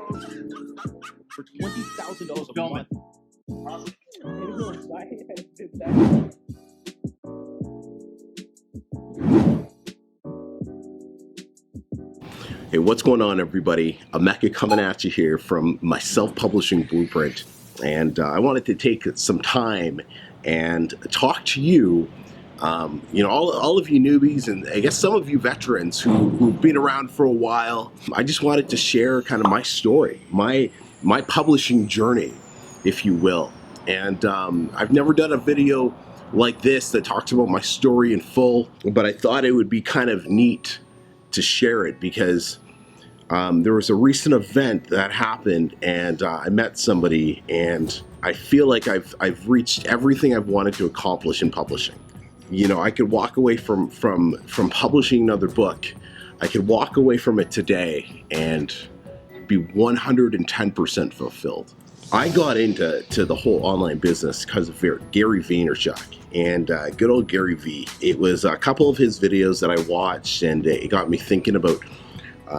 for $20,000 a month. Hey, what's going on, everybody? Emeka coming at you here from my self-publishing blueprint, and I wanted to take some time and talk to you. All of you newbies, and I guess some of you veterans who've been around for a while. I just wanted to share kind of my story, my publishing journey, if you will. And I've never done a video like this that talks about my story in full, but I thought it would be kind of neat to share it because there was a recent event that happened, and I met somebody, and I feel like I've reached everything I've wanted to accomplish in publishing. You know, I could walk away from publishing another book. I could walk away from it today and be 110% fulfilled. I got into the whole online business because of Gary Vaynerchuk and good old Gary V. It was a couple of his videos that I watched, and it got me thinking about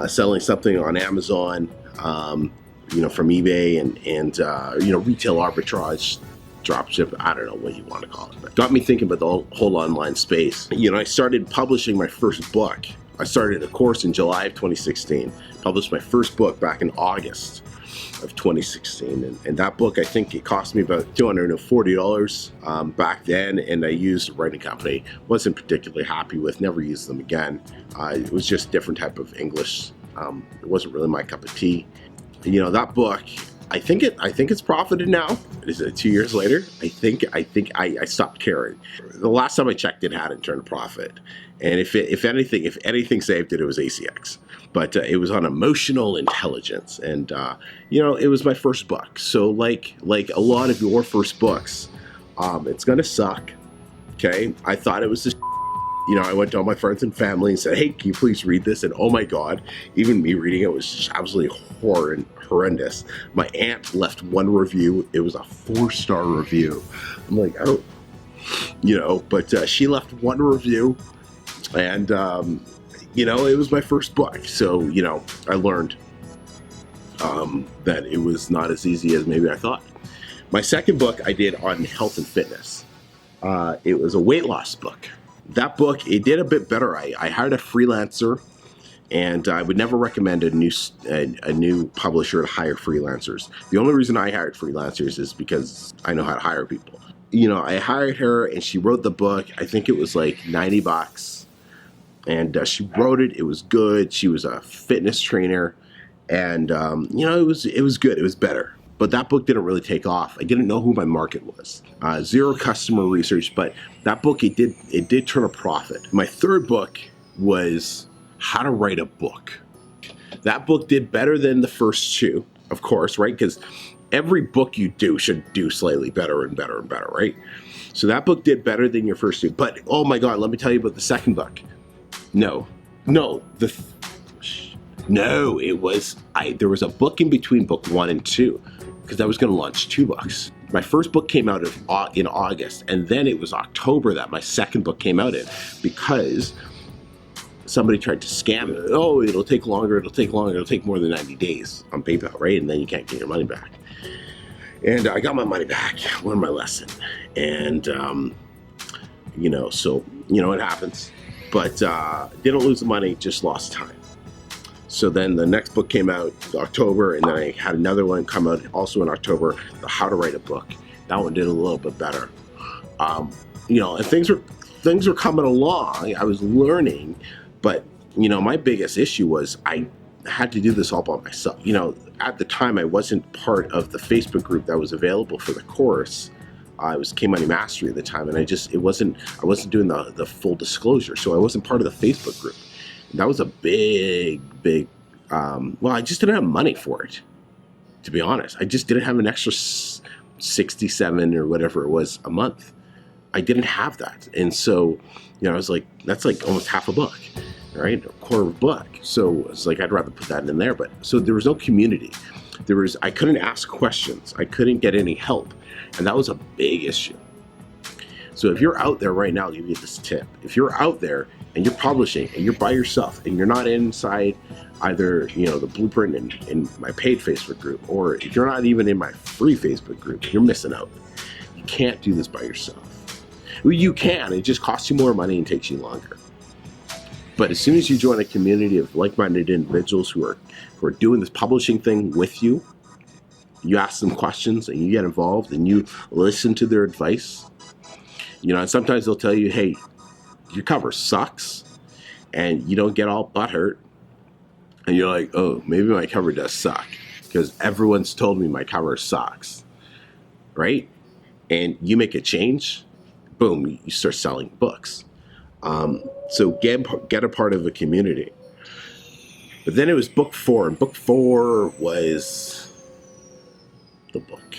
selling something on Amazon, from eBay and retail arbitrage, dropship, I don't know what you want to call it, but got me thinking about the whole online space. I started publishing my first book. I started a course in July of 2016, published my first book back in August of 2016, and that book, I think it cost me about $240 back then, and I used a writing company. Wasn't particularly happy with, never used them again. It was just different type of English. It wasn't really my cup of tea. That book, I think it's profited now. Is it 2 years later? I think I stopped caring. The last time I checked, it hadn't turned a profit. And if anything saved it, it was ACX. But it was on emotional intelligence, and it was my first book. So like a lot of your first books, it's gonna suck. Okay, I thought it was just. I went to all my friends and family and said, hey, can you please read this? And oh my God, even me reading it was just absolutely horrendous. My aunt left one review. It was a 4-star review. I'm like, oh, but she left one review, and, it was my first book. So, I learned that it was not as easy as maybe I thought. My second book I did on health and fitness. It was a weight loss book. That book, it did a bit better. I hired a freelancer, and I would never recommend a new publisher to hire freelancers. The only reason I hired freelancers is because I know how to hire people. I hired her, and she wrote the book. I think it was like $90, and she wrote it. It was good. She was a fitness trainer, and it was good. It was better. But that book didn't really take off. I didn't know who my market was. Zero customer research, but that book, it did turn a profit. My third book was How to Write a Book. That book did better than the first two, of course, right? Because every book you do should do slightly better and better and better, right? So that book did better than your first two. But oh my God, let me tell you about the second book. There was a book in between book 1 and 2. Because I was going to launch 2 books. My first book came out in August, and then it was October that my second book came out in, because somebody tried to scam it. Oh, it'll take longer, it'll take more than 90 dawhat on PayPal, right? And then you can't get your money back. And I got my money back, learned my lesson. And, it happens. But didn't lose the money, just lost time. So then the next book came out in October, and then I had another one come out also in October, the How to Write a Book. That one did a little bit better. And things were coming along. I was learning, but my biggest issue was I had to do this all by myself. At the time, I wasn't part of the Facebook group that was available for the course. I was K-Money Mastery at the time, and I wasn't doing the full disclosure, so I wasn't part of the Facebook group. That was a big, I just didn't have money for it, to be honest. I just didn't have an extra 67 or whatever it was a month. I didn't have that. And so, I was like, that's like almost half a book, right? A quarter of a book. So it's like, I'd rather put that in there. But so there was no community. I couldn't ask questions. I couldn't get any help. And that was a big issue. So if you're out there right now, I'll give you this tip. If you're out there and you're publishing and you're by yourself and you're not inside either, the Blueprint in my paid Facebook group, or if you're not even in my free Facebook group, you're missing out. You can't do this by yourself. Well, you can, it just costs you more money and takes you longer. But as soon as you join a community of like-minded individuals who are doing this publishing thing with you, you ask them questions and you get involved and you listen to their advice. And sometimes they'll tell you, hey, your cover sucks, and you don't get all butthurt. And you're like, oh, maybe my cover does suck because everyone's told me my cover sucks, right? And you make a change, boom, you start selling books. So get a part of a community. But then it was book 4, and book 4 was the book.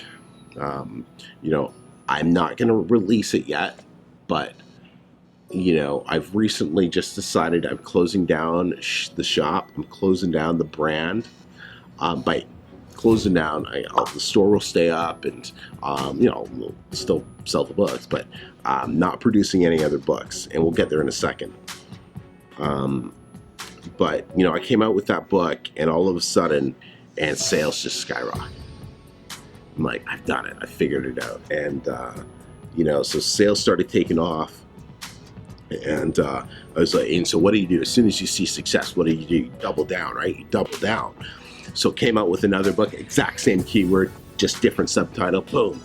I'm not going to release it yet, but I've recently just decided I'm closing down the shop. I'm closing down the brand. By closing down, the store will stay up, and we'll still sell the books, but I'm not producing any other books, and we'll get there in a second. But I came out with that book, and all of a sudden, and sales just skyrocket. I'm like, I've done it. I figured it out, and so sales started taking off. And I was like, and so what do you do? As soon as you see success, what do? You double down, right? You double down. So came out with another book, exact same keyword, just different subtitle, boom,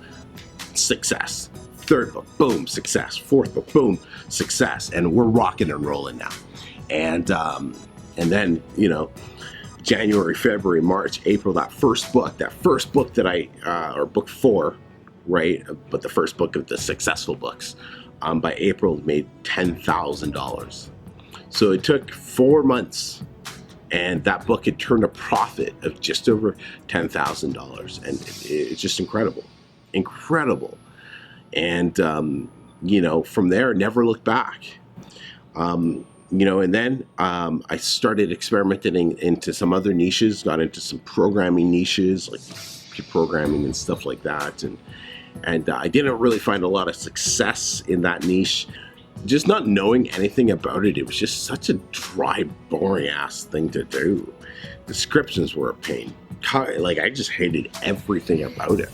success. Third book, boom, success. Fourth book, boom, success. And we're rocking and rolling now. And then, January, February, March, April, that first book that or book 4, right? But the first book of the successful books. By April, made $10,000. So it took 4 months, and that book had turned a profit of just over $10,000. And it's just incredible. And, from there, never looked back. And then I started experimenting into some other niches, got into some programming niches, like programming and stuff like that. And I didn't really find a lot of success in that niche. Just not knowing anything about it, it was just such a dry, boring ass thing to do. Descriptions were a pain. I just hated everything about it.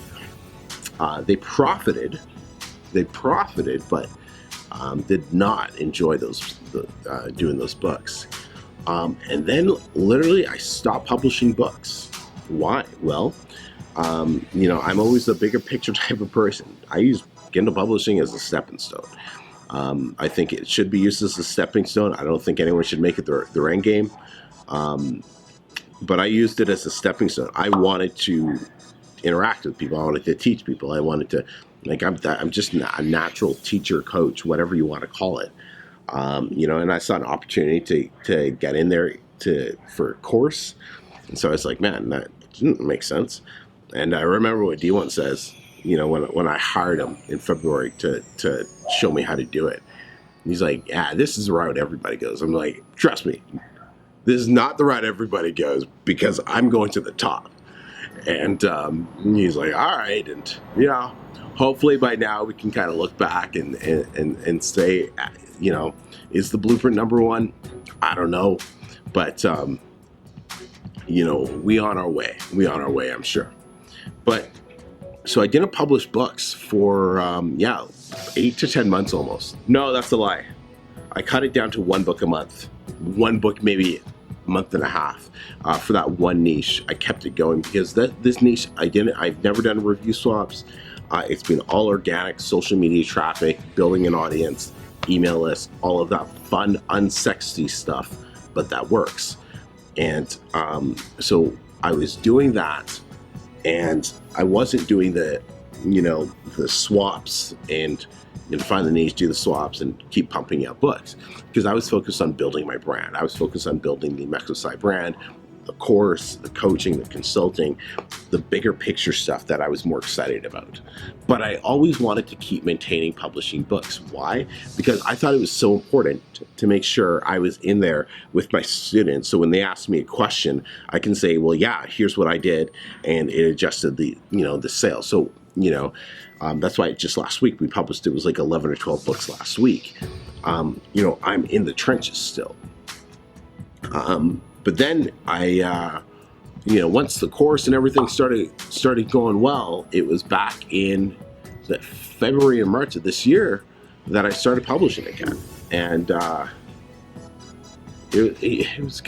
They profited, but did not enjoy doing those books. And then literally I stopped publishing books. Why? Well, I'm always a bigger picture type of person. I use Kindle publishing as a stepping stone. I think it should be used as a stepping stone. I don't think anyone should make it their end game. But I used it as a stepping stone. I wanted to interact with people. I wanted to teach people. I wanted to, I'm just a natural teacher, coach, whatever you want to call it. And I saw an opportunity to get in there for a course. And so I was like, man, that didn't make sense. And I remember what D1 says, when I hired him in February to show me how to do it. He's like, yeah, this is the route everybody goes. I'm like, trust me, this is not the route everybody goes, because I'm going to the top. And he's like, all right. And, hopefully by now we can kind of look back and say, is the Blueprint number 1? I don't know. But, we on our way. I'm sure. But so I didn't publish books for 8 to 10 months almost. No, that's a lie. I cut it down to 1 book a month, 1 book maybe a month and a half for that one niche. I kept it going because this niche I've never done review swaps. It's been all organic, social media traffic, building an audience, email list, all of that fun, unsexy stuff, but that works. And so I was doing that. And I wasn't doing the swaps and find the niche, do the swaps, and keep pumping out books, because I was focused on building my brand. I was focused on building the Mexosci brand, the course, the coaching, the consulting, the bigger picture stuff that I was more excited about. But I always wanted to keep maintaining publishing books. Why? Because I thought it was so important to make sure I was in there with my students. So when they ask me a question, I can say, well, yeah, here's what I did. And it adjusted the sales. So, that's why just last week we published, it was like 11 or 12 books last week. I'm in the trenches still. But then once the course and everything started going well, it was back in February and March of this year that I started publishing again. And it was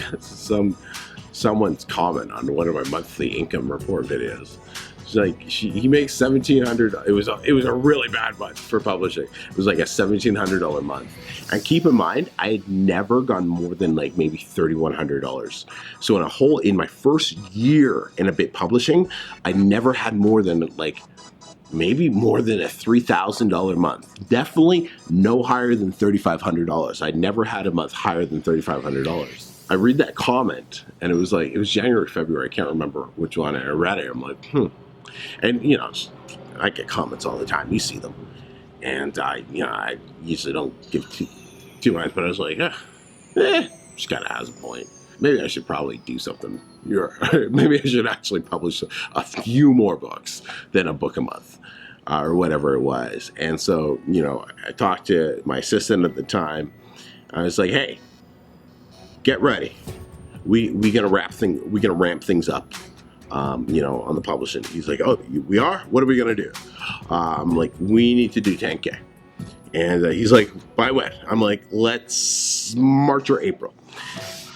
someone's comment on one of my monthly income report videos. It's like he makes $1,700. It was a really bad month for publishing. It was like a $1,700 month. And keep in mind, I had never gone more than like maybe $3,100. So in my first year in a bit publishing, I never had more than like maybe more than a $3,000 month. Definitely no higher than $3,500. I never had a month higher than $3,500. I read that comment, and it was January, February. I can't remember which one. I read it. I'm like, And I get comments all the time. You see them, and I usually don't give too much. But I was like, she kind of has a point. Maybe I should probably do something. Maybe I should actually publish a few more books than a book a month, or whatever it was. And so, I talked to my assistant at the time. I was like, hey, get ready. We gonna ramp things up. On the publishing. He's like, oh, we are? What are we gonna do? I'm like, we need to do 10K. And he's like, by when? I'm like, let's March or April.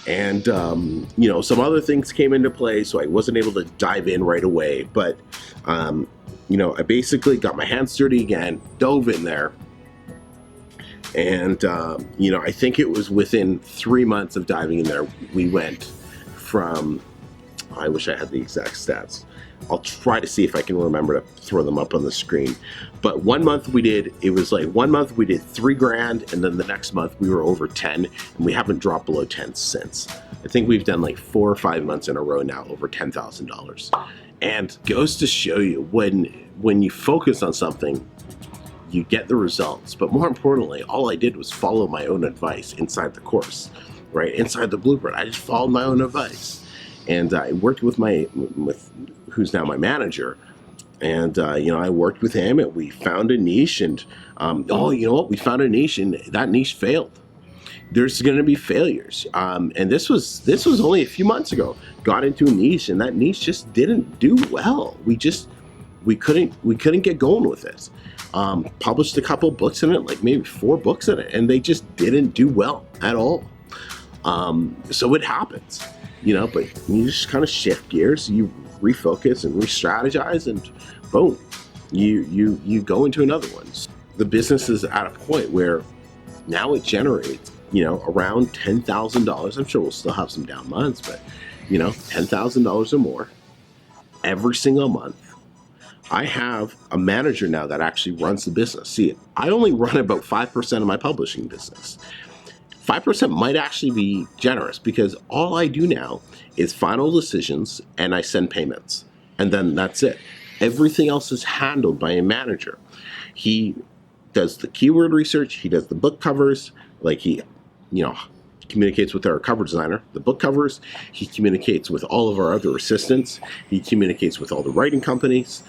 And, some other things came into play, so I wasn't able to dive in right away. But, I basically got my hands dirty again, dove in there. And, I think it was within 3 months of diving in there, we went from, I wish I had the exact stats. I'll try to see if I can remember to throw them up on the screen. But 1 month we did $3,000, and then the next month we were over 10, and we haven't dropped below 10 since. I think we've done like 4 or 5 months in a row now over $10,000. And goes to show you when you focus on something, you get the results. But more importantly, all I did was follow my own advice inside the course, right? Inside the blueprint, I just followed my own advice. And I worked with who's now my manager, and I worked with him, and we found a niche. And we found a niche, and that niche failed. There's going to be failures, and this was only a few months ago. Got into a niche, and that niche just didn't do well. We couldn't get going with it. Published a couple books in it, like maybe 4 books in it, and they just didn't do well at all. So it happens. But you just kind of shift gears, you refocus and re-strategize, and boom, you go into another one. The business is at a point where now it generates, around $10,000. I'm sure we'll still have some down months, but $10,000 or more every single month. I have a manager now that actually runs the business. See, I only run about 5% of my publishing business. 5% might actually be generous, because all I do now is final decisions and I send payments. And then that's it. Everything else is handled by a manager. He does the keyword research, he does the book covers, like he communicates with our cover designer, the book covers, he communicates with all of our other assistants, he communicates with all the writing companies.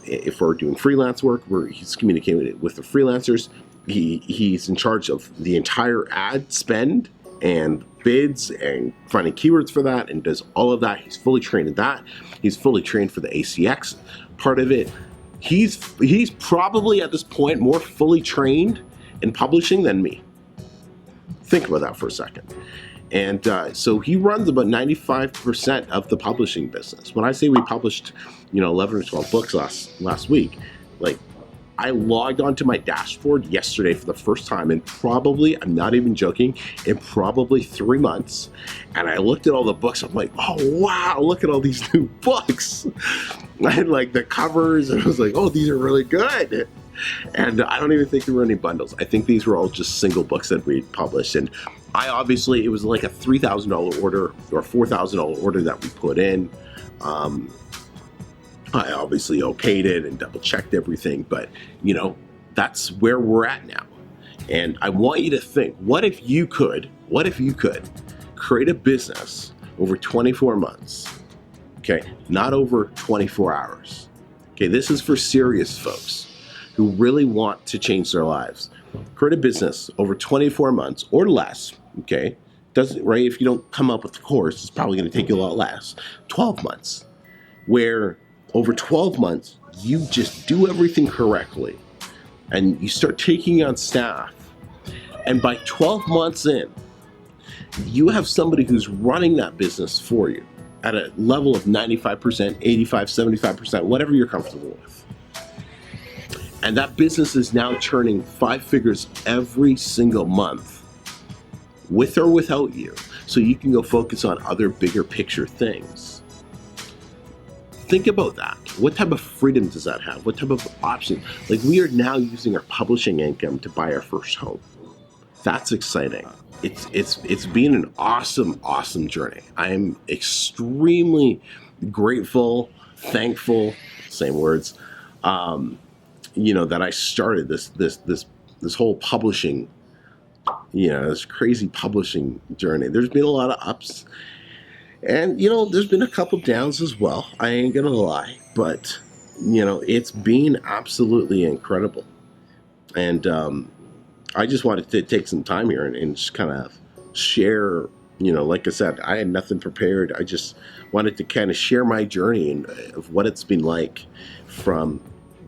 If we're doing freelance work, he's communicating with the freelancers. He's in charge of the entire ad spend and bids and finding keywords for that, and does all of that. He's fully trained in that. He's fully trained for the ACX part of it. He's probably at this point more fully trained in publishing than me. Think about that for a second. And so he runs about 95% of the publishing business. When I say we published, 11 or 12 books last week, like, I logged onto my dashboard yesterday for the first time in probably, I'm not even joking, in probably 3 months. And I looked at all the books. I'm like, oh, wow, look at all these new books. I had like the covers, and I was like, oh, these are really good. And I don't even think there were any bundles. I think these were all just single books that we published. And it was like a $3,000 order or $4,000 order that we put in. I obviously okayed it and double checked everything, but that's where we're at now. And I want you to think, what if you could create a business over 24 months? Okay, not over 24 hours. Okay, this is for serious folks who really want to change their lives. create a business over 24 months or less, okay? Doesn't, right? If you don't come up with the course, it's probably going to take you a lot less. 12 months, where over 12 months, you just do everything correctly and you start taking on staff. And by 12 months in, you have somebody who's running that business for you at a level of 95%, 85, 75%, whatever you're comfortable with. And that business is now turning 5 figures every single month, with or without you, so you can go focus on other bigger picture things. Think about that. What type of freedom does that have? What type of option? Like, we are now using our publishing income to buy our first home. That's exciting. It's been an awesome journey. I am extremely grateful, thankful, same words, that I started this whole publishing, this crazy publishing journey. There's been a lot of ups, and there's been a couple downs as well. I ain't gonna lie, but it's been absolutely incredible. And I just wanted to take some time here and just kind of share, like I said, I had nothing prepared. I just wanted to kind of share my journey and of what it's been like from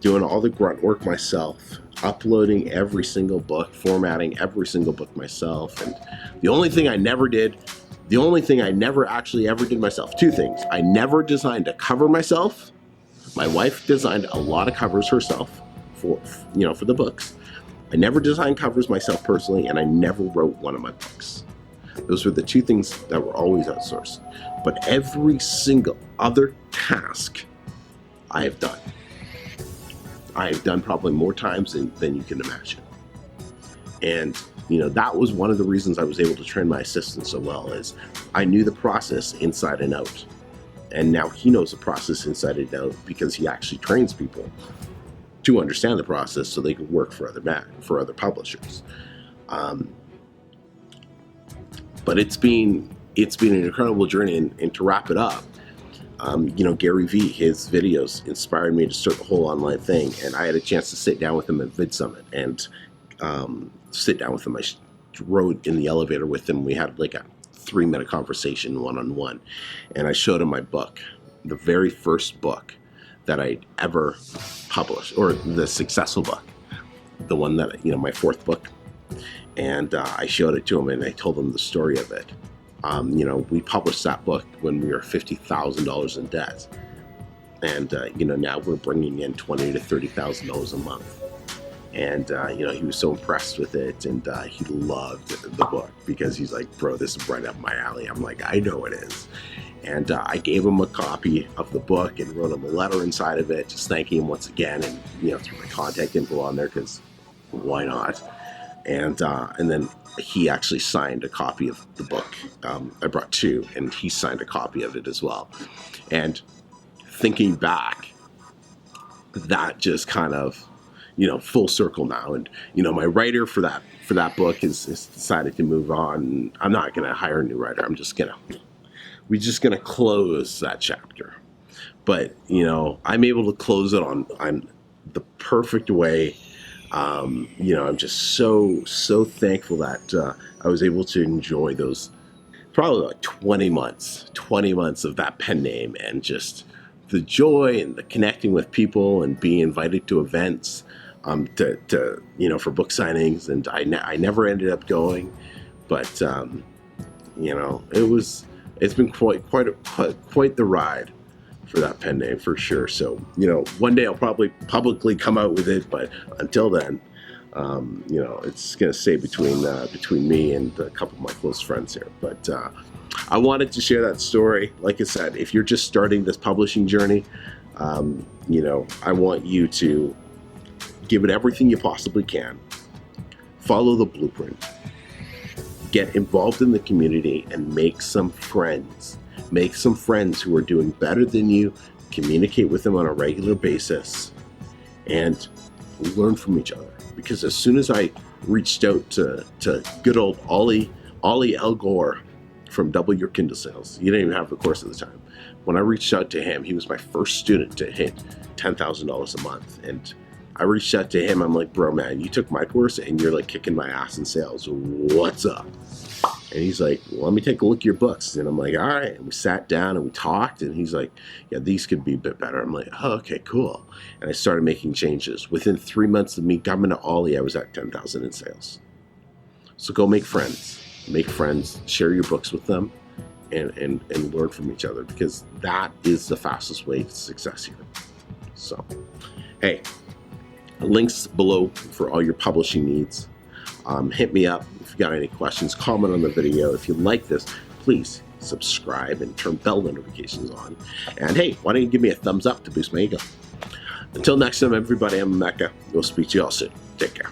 doing all the grunt work myself, uploading every single book, formatting every single book myself. And the only thing I never actually ever did myself, two things. I never designed a cover myself. My wife designed a lot of covers herself for the books. I never designed covers myself personally, and I never wrote one of my books. Those were the two things that were always outsourced. But every single other task I have done. I have done probably more times than you can imagine. And, that was one of the reasons I was able to train my assistant so well, is I knew the process inside and out. And now he knows the process inside and out because he actually trains people to understand the process so they can work for other publishers. But it's been an incredible journey, and to wrap it up, Gary Vee, his videos inspired me to start the whole online thing, and I had a chance to sit down with him at Vid Summit and sit down with him. I rode in the elevator with him. We had like a 3-minute conversation one-on-one, and I showed him my book, the very first book that I'd ever published, or the successful book, the one that, my 4th book. And I showed it to him and I told him the story of it. We published that book when we were $50,000 in debt. And, now we're bringing in $20,000 to $30,000 a month. And, he was so impressed with it, and he loved the book because he's like, bro, this is right up my alley. I'm like, I know it is. And I gave him a copy of the book and wrote him a letter inside of it, just thanking him once again, and threw my contact info on there because why not? And then he actually signed a copy of the book. I brought 2, and he signed a copy of it as well. And thinking back, that just kind of full circle now. And my writer for that book has decided to move on. I'm not going to hire a new writer. We're just gonna close that chapter. But I'm able to close it on the perfect way. I'm just so thankful that I was able to enjoy those probably like 20 months of that pen name, and just the joy and the connecting with people and being invited to events, for book signings. And I never ended up going, but it's been quite the ride for that pen name, for sure. So, one day I'll probably publicly come out with it, but until then, it's going to stay between me and a couple of my close friends here. But I wanted to share that story. Like I said, if you're just starting this publishing journey, I want you to give it everything you possibly can. Follow the blueprint. Get involved in the community and make some friends. Make some friends who are doing better than you. Communicate with them on a regular basis and learn from each other. Because as soon as I reached out to good old Ollie L. Gore from Double Your Kindle Sales, he didn't even have the course at the time. When I reached out to him, he was my first student to hit $10,000 a month. And I reached out to him. I'm like, bro, man, you took my course and you're like kicking my ass in sales. What's up? And he's like, well, let me take a look at your books. And I'm like, all right. And we sat down and we talked. And he's like, yeah, these could be a bit better. I'm like, oh, okay, cool. And I started making changes. Within 3 months of me coming to Ollie, I was at 10,000 in sales. So go make friends. Make friends. Share your books with them. And learn from each other, because that is the fastest way to success here. So, hey, links below for all your publishing needs. Hit me up if you got any questions. Comment on the video. If you like this, please subscribe and turn bell notifications on. And hey, why don't you give me a thumbs up to boost my ego? Until next time, everybody, I'm Mecca. We'll speak to you all soon. Take care.